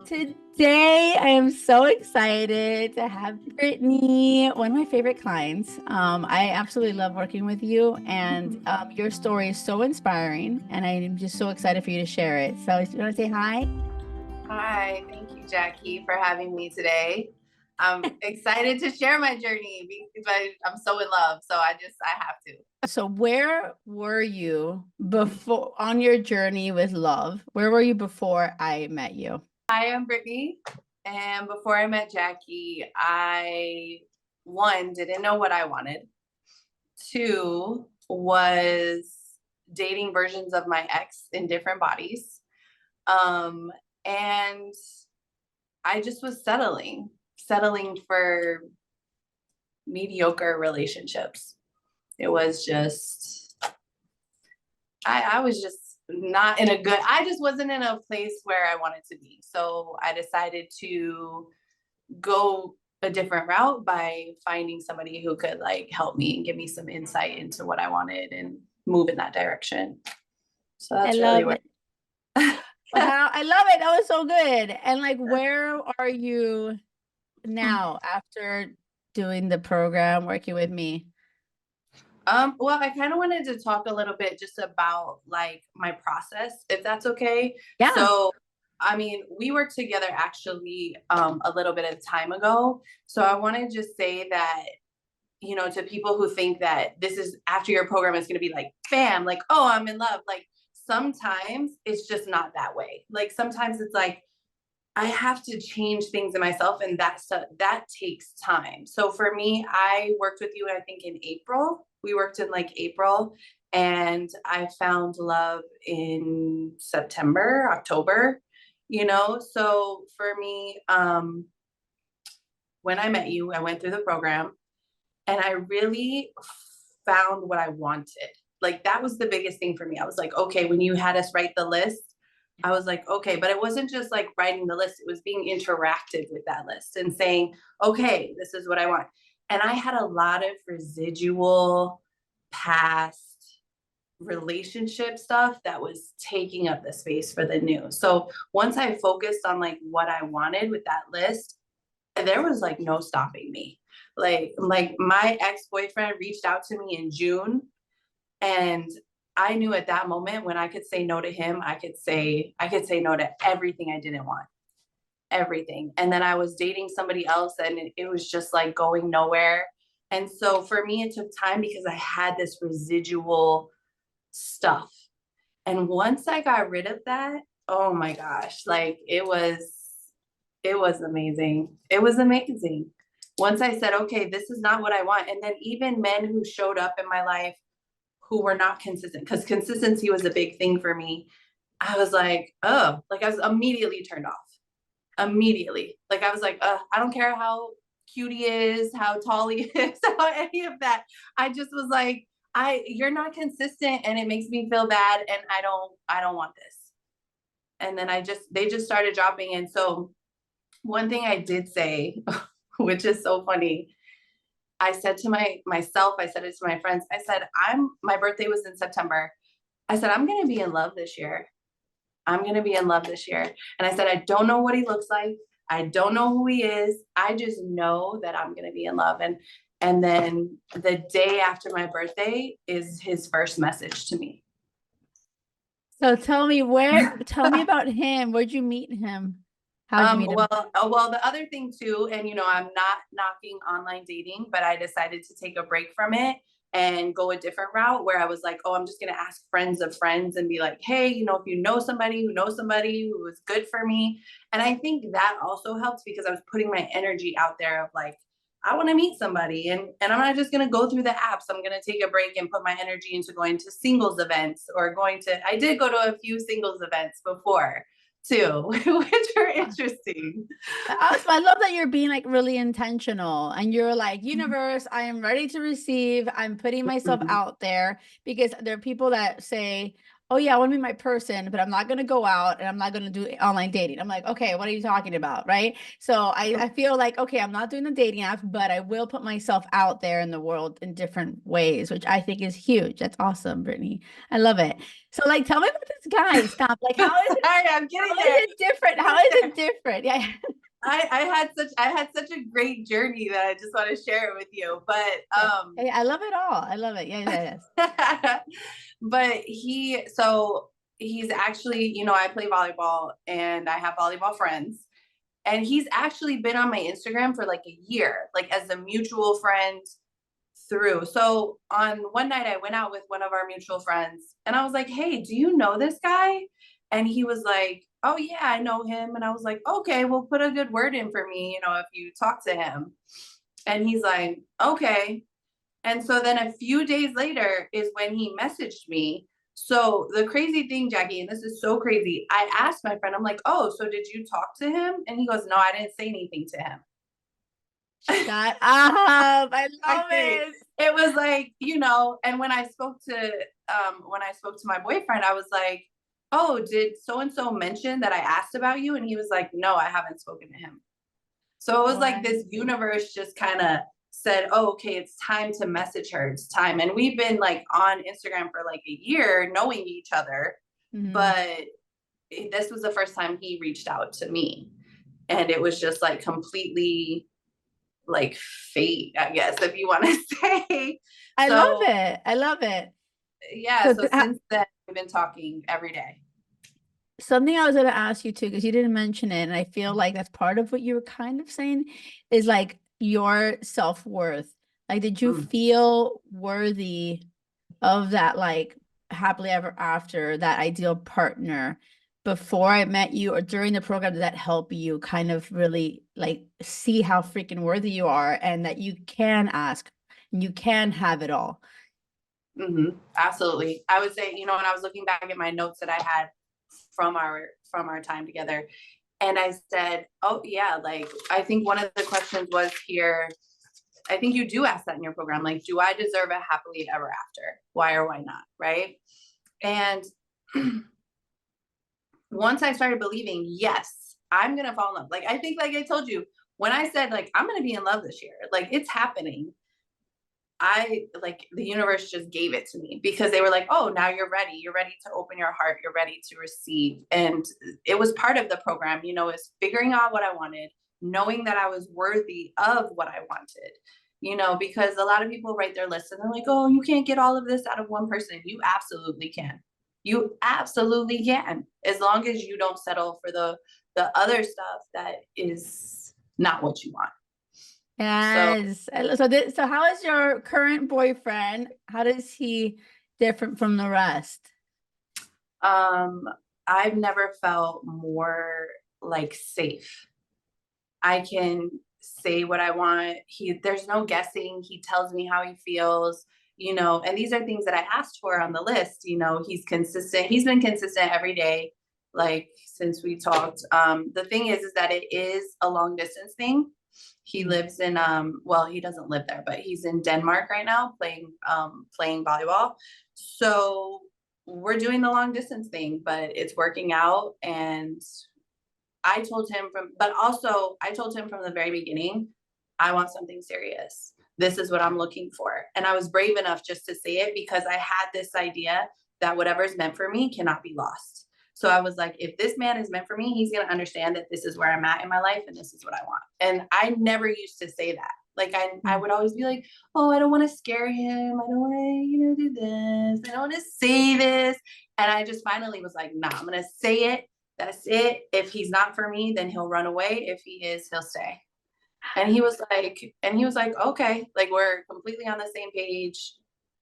Today, I am so excited to have Brittany, one of my favorite clients. I absolutely love working with you, and your story is so inspiring, and I'm just so excited for you to share it. So, you want to say hi? Hi, thank you, Jackie, for having me today. I'm excited to share my journey because I'm so in love. So I have to. So, where were you before on your journey with love? Where were you before I met you? I am Brittany. And before I met Jackie, I, one, didn't know what I wanted. Two, was dating versions of my ex in different bodies. Um, and I just was settling for mediocre relationships. It was just, I was just not in a good, I just wasn't in a place where I wanted to be. So I decided to go a different route by finding somebody who could like help me and give me some insight into what I wanted and move in that direction. So I that's really love where. it. How I love it. That was so good. And like, where are you now after doing the program, working with me? Well, I kind of wanted to talk a little bit just about like my process, if that's okay. Yeah. So, I mean, we worked together actually a little bit of time ago. So I want to just say that, to people who think that this is after your program is going to be like, bam, like, oh, I'm in love. Like sometimes it's just not that way. Like sometimes it's like, I have to change things in myself, and that takes time. So for me, I worked with you, I think in April. We worked in like April, and I found love in September, October. So for me, when I met you, I went through the program, and I really found what I wanted. Like that was the biggest thing for me. I was like, okay, when you had us write the list, I was like, okay, but it wasn't just like writing the list, it was being interactive with that list and saying, okay, this is what I want. And I had a lot of residual past relationship stuff that was taking up the space for the new. So once I focused on like what I wanted with that list, there was like no stopping me. Like my ex-boyfriend reached out to me in June, and I knew at that moment when I could say no to him, I could say no to everything I didn't want. Everything. And then I was dating somebody else, and it was just like going nowhere. And so for me it took time because I had this residual stuff. And once I got rid of that, oh my gosh, like it was amazing. It was amazing. Once I said, okay, this is not what I want. And then even men who showed up in my life who were not consistent, because consistency was a big thing for me. I was like, oh, like I was immediately turned off. Immediately. Like I was like, I don't care how cute he is, how tall he is, how any of that. I just was like, you're not consistent and it makes me feel bad, and I don't want this. And then they just started dropping. And so one thing I did say, which is so funny, I said to myself, I said it to my friends, I said, my birthday was in September. I said, I'm gonna be in love this year. I'm gonna be in love this year. And I said, I don't know what he looks like. I don't know who he is. I just know that I'm gonna be in love. And then the day after my birthday is his first message to me. So tell me about him. Where'd you meet him? How'd you meet him? Well, the other thing too, and I'm not knocking online dating, but I decided to take a break from it and go a different route where I was like, oh, I'm just gonna ask friends of friends and be like, hey, if you know somebody who knows somebody who is good for me. And I think that also helped because I was putting my energy out there of like, I want to meet somebody, and I'm not just going to go through the apps. I'm going to take a break and put my energy into going to singles events, or I did go to a few singles events before too, which are interesting. Awesome. I love that you're being like really intentional and you're like, universe, I am ready to receive. I'm putting myself Mhm. out there because there are people that say, oh yeah, I want to be my person, but I'm not going to go out and I'm not going to do online dating. I'm like, okay, what are you talking about? Right. So I feel like, okay, I'm not doing the dating apps, but I will put myself out there in the world in different ways, which I think is huge. That's awesome, Brittany. I love it. So like, tell me about this guy. Stop. Like, Sorry, I'm how getting is there. it different? How is it different? Yeah. I had such a great journey that I just want to share it with you. Okay. Hey, I love it all. I love it. Yeah, yeah, yes. but he's actually, you know, I play volleyball and I have volleyball friends. And he's actually been on my Instagram for like a year, like as a mutual friend through. So on one night I went out with one of our mutual friends and I was like, "Hey, do you know this guy?" And he was like, "Oh yeah, I know him." And I was like, "Okay, well put a good word in for me, you know, if you talk to him." And he's like, "Okay." And so then a few days later is when he messaged me. So the crazy thing, Jackie, and this is so crazy, I asked my friend, I'm like, "Oh, so did you talk to him?" And he goes, "No, I didn't say anything to him." Shut up. I love Exactly. it. It was like, you know, and when I spoke to my boyfriend, I was like, "Oh, did so and so mention that I asked about you?" And he was like, "No, I haven't spoken to him." So it was like What? this universe just kind of said, "Oh, okay, it's time to message her. It's time." And we've been like on Instagram for like a year knowing each other, Hmm. but this was the first time he reached out to me. And it was just like completely like fate, I guess, if you want to say. I love So it. I love it. yeah, So so since then we've been talking every day. something I was going to ask you too, because you didn't mention it, and I feel like that's part of what you were kind of saying, is like your self-worth. Like, did you Mm. feel worthy of that, like happily ever after, that ideal partner before I met you or during the program? Did that help you kind of really like see how freaking worthy you are and that you can ask and you can have it all? Absolutely. I would say, you know, when I was looking back at my notes that I had from our time together, and I said, "Oh yeah, like I think one of the questions was here. I think you do ask that in your program, like, do I deserve a happily ever after? Why or why not?" Right? And once I started believing, yes, I'm gonna fall in love. Like I think, like I told you, when I said like I'm gonna be in love this year, like it's happening. I like the universe just gave it to me because they were like, "Oh, now you're ready. You're ready to open your heart. You're ready to receive." And it was part of the program, you know, is figuring out what I wanted, knowing that I was worthy of what I wanted. You know, because a lot of people write their list and they're like, "Oh, you can't get all of this out of one person." You absolutely can. You absolutely can, as long as you don't settle for the other stuff that is not what you want. So Yes. So how is your current boyfriend? How does he different from the rest? Um, I've never felt more like safe. I can say what I want. There's no guessing. He tells me how he feels, you know, and these are things that I asked for on the list. You know, he's consistent. He's been consistent every day, like since we talked. The thing is that it is a long distance thing. He Mm. lives in well, he doesn't live there, but he's in Denmark right now playing volleyball. So we're doing the long distance thing, but it's working out. And I told him from the very beginning, I want something serious. This is what I'm looking for. And I was brave enough just to say it because I had this idea that whatever's meant for me cannot be lost. So I was like, if this man is meant for me, he's going to understand that this is where I'm at in my life and this is what I want. And I never used to say that. Like I Mm. would always be like, "Oh, I don't want to scare him. I don't want to, you know, do this. I don't want to say this." And I just finally was like, "Nah, I'm going to say it. That's it. If he's not for me, then he'll run away. If he is, he'll stay." And he was like, "Okay, like we're completely on the same page.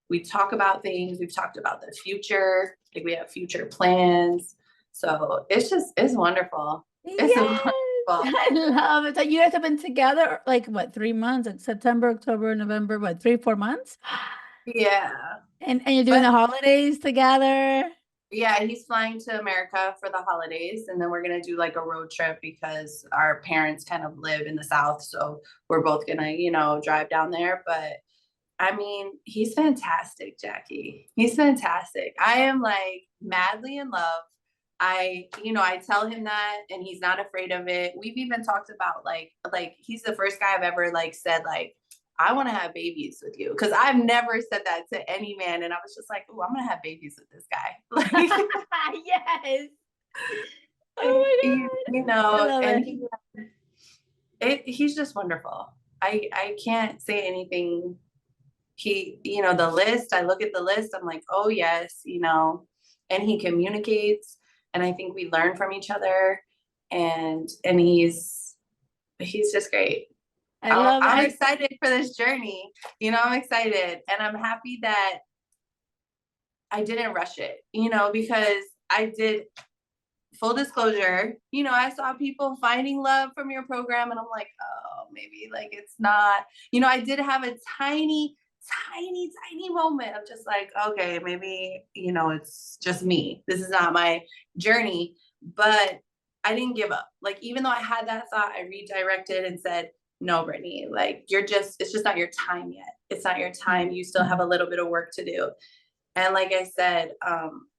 We talk about things. We've talked about the future. Like we have future plans." So it's wonderful. It's Yes, wonderful. I love it. So you guys have been together like what, 3 months? Like September, October, November, what, 3, 4 months? Yeah. And you're doing But the holidays together? yeah, he's flying to America for the holidays, and then we're gonna do like a road trip because our parents kind of live in the South, so we're both gonna, you know, drive down there. But I mean, he's fantastic, Jackie. He's fantastic. I am like madly in love. I tell him that and he's not afraid of it. We've even talked about like he's the first guy I've ever like said like I want to have babies with you because I've never said that to any man and I was just like, "Oh, I'm going to have babies with this guy." Like Yes. Oh my God. I love and it. he's just wonderful. I can't say anything. The list, I look at the list, I'm like, oh yes, and he communicates and I think we learn from each other and he's just great. I love I'm it. excited for this journey. I'm excited and I'm happy that I didn't rush it, because I did full disclosure, I saw people finding love from your program and I'm like, oh, maybe like it's not, I did have a tiny, tiny, tiny moment of just like, okay, maybe, it's just me. This is not my journey, but I didn't give up. Like, even though I had that thought, I redirected and said, no, Brittany, like it's just not your time yet. It's not your time. You still have a little bit of work to do. And like I said,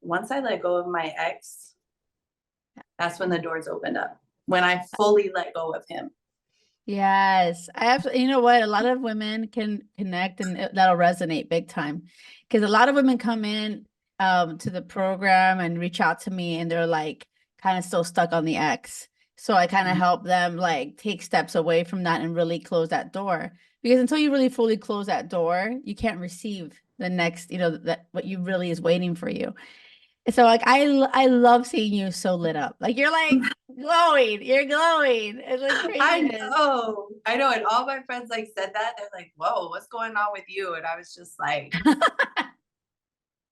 once I let go of my ex, that's when the doors opened up. When I fully let go of him. Yes, I have. You know what? A lot of women can connect, and that'll resonate big time. Because a lot of women come in to the program and reach out to me, and they're like kind of still stuck on the ex. So I kind of help them like take steps away from that and really close that door. Because until you really fully close that door, you can't receive the next, that what you really is waiting for you. So like I love seeing you so lit up. Like you're like glowing. You're glowing. It's like craziness. I know. And all my friends like said that. They're like, whoa, what's going on with you? And I was just like,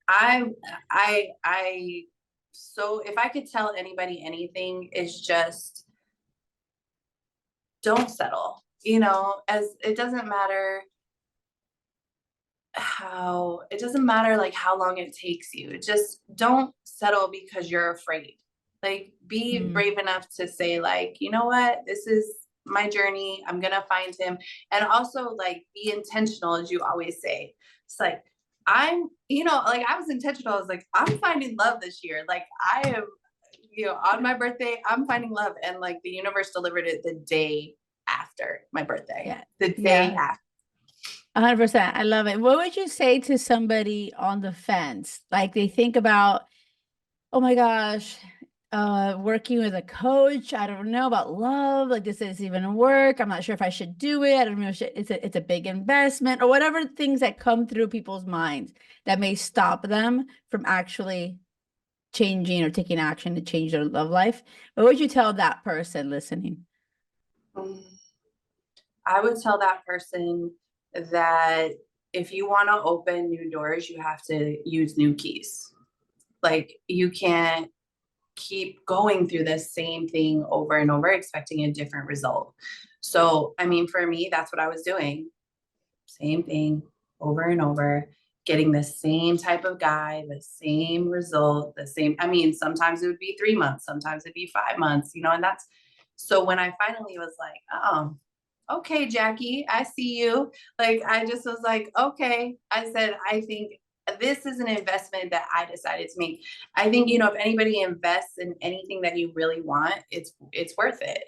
I so if I could tell anybody anything is just don't settle, as it doesn't matter like how long it takes you. Just don't settle because you're afraid. Like be Mm. brave enough to say like, you know what, this is my journey. I'm gonna find him. And also like be intentional, as you always say. It's like like I was intentional. I was like, I'm finding love this year. Like I am, on my birthday, I'm finding love. And like the universe delivered it the day after my birthday. Yeah. The day Yeah. after. 100%. I love it. What would you say to somebody on the fence? Like they think about, oh my gosh, working with a coach. I don't know about love. Like this is even work. I'm not sure if I should do it. I don't know if it's a big investment or whatever things that come through people's minds that may stop them from actually changing or taking action to change their love life. What would you tell that person listening? I would tell that person that if you want to open new doors, you have to use new keys. Like you can't keep going through the same thing over and over, expecting a different result. So, I mean, for me, that's what I was doing. Same thing over and over, getting the same type of guy, the same result, I mean, sometimes it would be 3 months, sometimes it'd be 5 months, and so when I finally was like, oh, okay, Jackie, I see you. Like, I just was like, okay. I said, I think this is an investment that I decided to make. I think, if anybody invests in anything that you really want, it's worth it.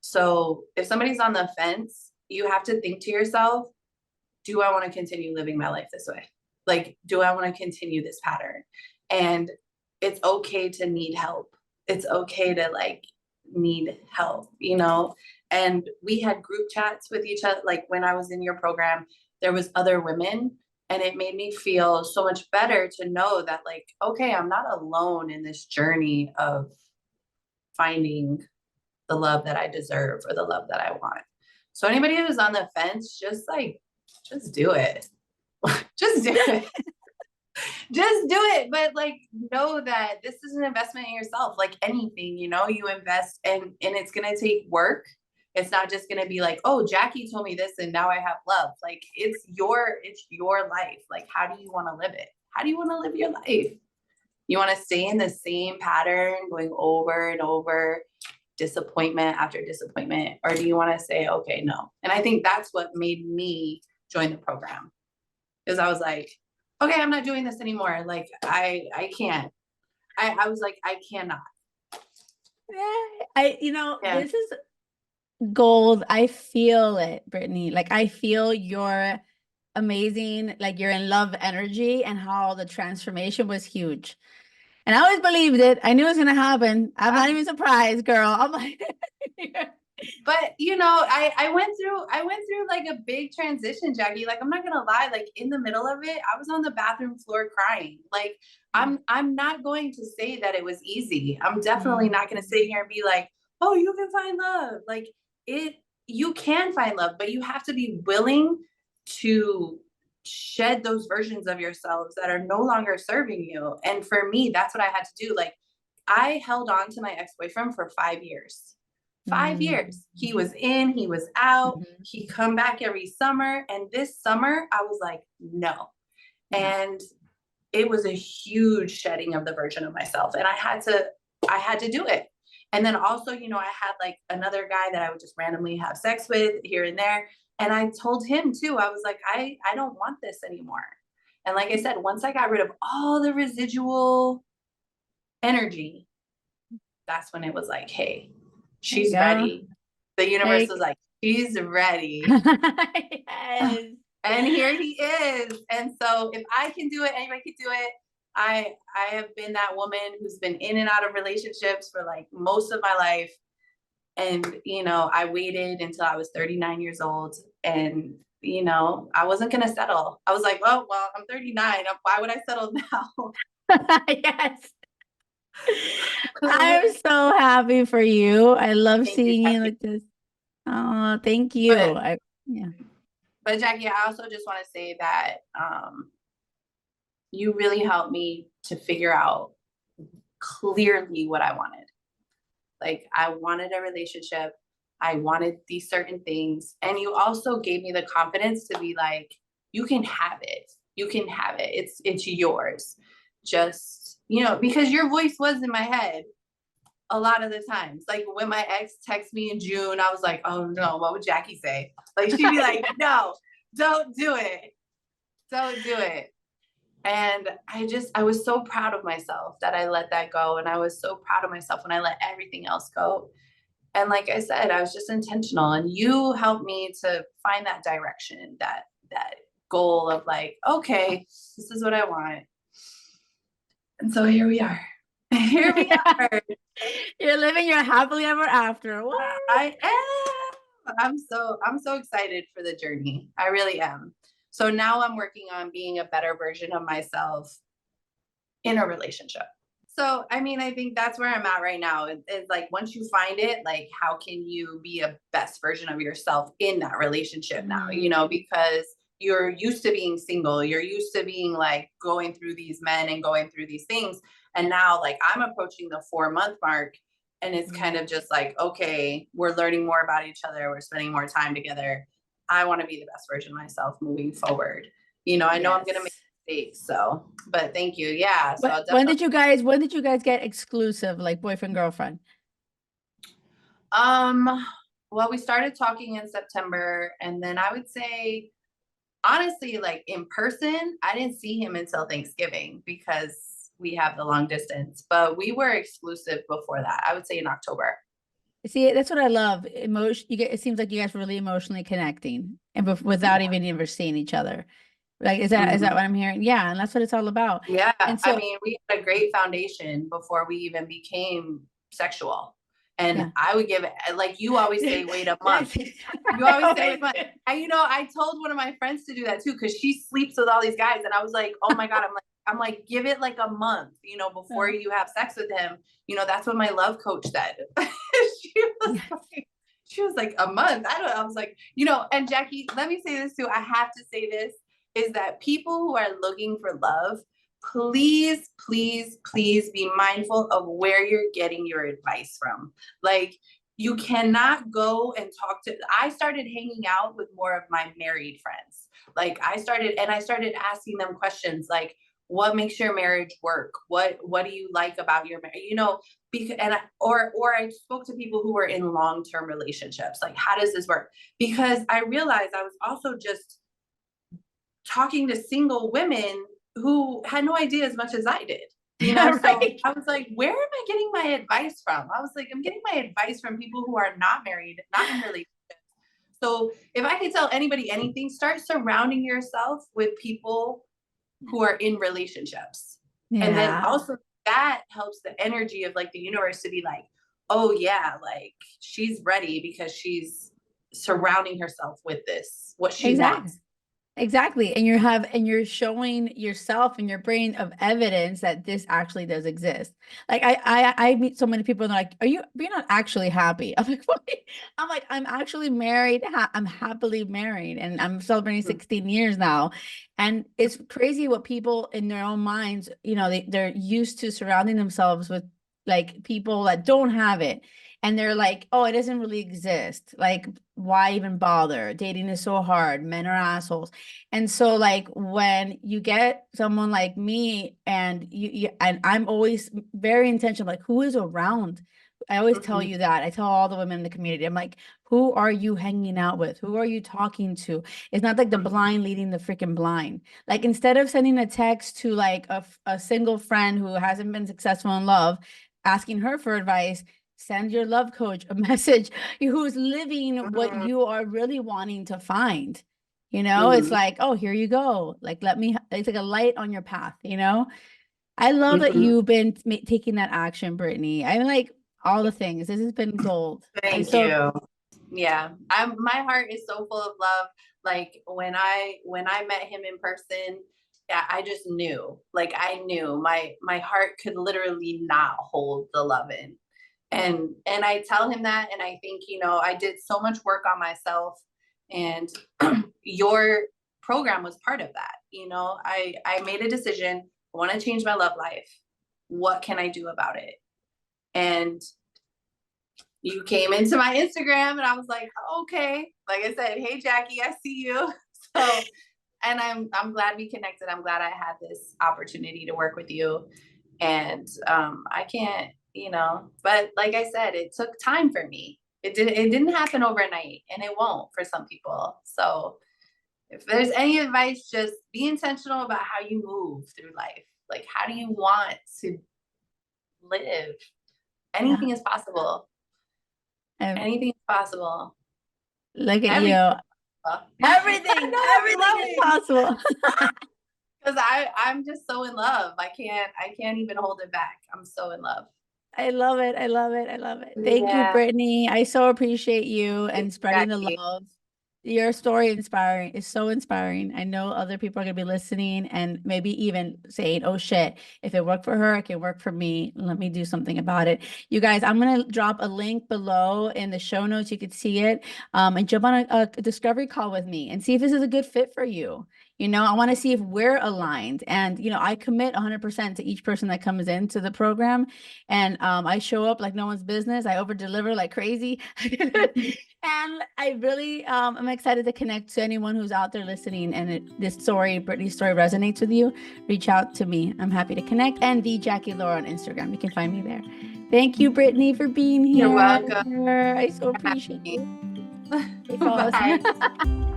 So if somebody's on the fence, you have to think to yourself, do I want to continue living my life this way? Like, do I want to continue this pattern? And it's okay to need help. It's okay to like need help, And we had group chats with each other. Like when I was in your program, there was other women and it made me feel so much better to know that like, okay, I'm not alone in this journey of finding the love that I deserve or the love that I want. So anybody who's on the fence, just do it. Just do it. Just do it. But like know that this is an investment in yourself. Like anything, you invest and it's gonna take work. It's not just gonna be like, oh, Jackie told me this and now I have love. Like it's your life. Like, how do you want to live it? How do you want to live your life? You want to stay in the same pattern going over and over, disappointment after disappointment, or do you want to say, okay, no? And I think that's what made me join the program. Because I was like, okay, I'm not doing this anymore. Like I can't. I was like, I cannot. Yeah. This is gold. I feel it, Brittany. Like I feel your amazing, like you're in love energy and how the transformation was huge. And I always believed it. I knew it was gonna happen. I'm not even surprised, girl. I'm like, but I went through like a big transition, Jackie. Like I'm not gonna lie, like in the middle of it, I was on the bathroom floor crying. Like I'm not going to say that it was easy. I'm definitely not gonna sit here and be like, oh, you can find love. Like you can find love, but you have to be willing to shed those versions of yourselves that are no longer serving you. And for me, that's what I had to do. Like I held on to my ex-boyfriend for 5 years. 5 years. He was in, he was out, he'd come back every summer. And this summer, I was like, no. And it was a huge shedding of the version of myself. And I had to do it. And then also, I had like another guy that I would just randomly have sex with here and there. And I told him too, I was like, I don't want this anymore. And like I said, once I got rid of all the residual energy, that's when it was like, hey, she's ready. The universe was like, she's ready. Yes. And here he is. And so if I can do it, anybody can do it. I have been that woman who's been in and out of relationships for like most of my life. And, I waited until I was 39 years old and, I wasn't going to settle. I was like, oh, well, I'm 39. Why would I settle now? Yes. I'm so happy for you. I love seeing you like this. Oh, thank you. Yeah. But Jackie, I also just want to say that you really helped me to figure out clearly what I wanted. Like I wanted a relationship. I wanted these certain things. And you also gave me the confidence to be like, you can have it. You can have it. It's yours. Just, because your voice was in my head a lot of the times. Like when my ex texted me in June, I was like, oh no, what would Jackie say? Like she'd be like, no, don't do it. Don't do it. And I was so proud of myself that I let that go. And I was so proud of myself when I let everything else go. And like I said, I was just intentional, and you helped me to find that direction, that goal of like, okay, this is what I want. And so here we are. Here we are. You're living your happily ever after. What? I am. I'm so excited for the journey. I really am. So now I'm working on being a better version of myself in a relationship. So, I mean, I think that's where I'm at right now. It's like, once you find it, like, how can you be a best version of yourself in that relationship now, because you're used to being single. You're used to being like going through these men and going through these things. And now like I'm approaching the 4-month mark, and it's kind of just like, okay, we're learning more about each other. We're spending more time together. I want to be the best version of myself moving forward. I know I'm going to make mistakes. So, but thank you. Yeah. So when did you guys get exclusive, like boyfriend, girlfriend? Well, we started talking in September, and then I would say, honestly, like in person, I didn't see him until Thanksgiving because we have the long distance, but we were exclusive before that. I would say in October. See, that's what I love. It seems like you guys were really emotionally connecting, and without even ever seeing each other. Like, is that what I'm hearing? Yeah, and that's what it's all about. Yeah, and so I mean, we had a great foundation before we even became sexual. And I would give it, like you always say, wait a month. You always say wait a month. And I told one of my friends to do that too, because she sleeps with all these guys, and I was like, oh my God, I'm like, give it like a month, before you have sex with him. That's what my love coach said. She was like, a month. I was like, and Jackie, let me say this too. I have to say this, is that people who are looking for love, please, please, please be mindful of where you're getting your advice from. Like, you cannot go and I started hanging out with more of my married friends. Like I started asking them questions like, what makes your marriage work? What do you like about your marriage? Because, or I spoke to people who were in long-term relationships. Like, how does this work? Because I realized I was also just talking to single women who had no idea as much as I did. You know, Right. so I was like, where am I getting my advice from? I was like, I'm getting my advice from people who are not married, not in relationships. So if I could tell anybody anything, start surrounding yourself with people who are in relationships. Yeah. And then also that helps the energy of like the universe to be like, oh yeah, like she's ready because she's surrounding herself with this, what she wants. Exactly. And you're showing yourself and your brain of evidence that this actually does exist. Like I meet so many people and they're like, you're not actually happy. I'm like, what? I'm actually married. I'm happily married and I'm celebrating 16 years now. And it's crazy what people in their own minds, they're used to surrounding themselves with like people that don't have it. And they're like, oh, it doesn't really exist. Like, why even bother? Dating is so hard. Men are assholes. And so like when you get someone like me and and I'm always very intentional, like who is around? I always tell you that. I tell all the women in the community, I'm like, who are you hanging out with? Who are you talking to? It's not like the blind leading the freaking blind. Like instead of sending a text to like a single friend who hasn't been successful in love, asking her for advice, send your love coach a message who's living what you are really wanting to find. It's like, oh, here you go. Like, it's like a light on your path, I love that you've been taking that action, Brittany. I like all the things. This has been gold. Thank you. Yeah. My heart is so full of love. Like when I met him in person, yeah, I just knew, like I knew my heart could literally not hold the love in. And I tell him that, and I think, I did so much work on myself, and your program was part of that. I made a decision. I want to change my love life. What can I do about it? And you came into my Instagram and I was like, okay. Like I said, hey Jackie, I see you. So, and I'm glad we connected. I'm glad I had this opportunity to work with you. And I can't, but like I said, it took time for me. It didn't happen overnight, and it won't for some people. So if there's any advice, just be intentional about how you move through life. Like, how do you want to live? Anything is possible. Anything is possible. Look at you. Everything is possible. Because I'm just so in love. I can't even hold it back. I'm so in love. I love it. I love it. I love it. Thank you, Brittany. I so appreciate you and spreading the love. Your story is so inspiring. I know other people are going to be listening and maybe even saying, oh shit, if it worked for her, it can work for me. Let me do something about it. You guys, I'm going to drop a link below in the show notes. You could see it and jump on a discovery call with me and see if this is a good fit for you. I want to see if we're aligned, and, I commit 100% to each person that comes into the program, and I show up like no one's business. I over deliver like crazy. And I really am excited to connect to anyone who's out there listening, and Brittany's story resonates with you. Reach out to me. I'm happy to connect. And the Jackie Loor on Instagram. You can find me there. Thank you, Brittany, for being here. You're welcome. I so appreciate you. Bye.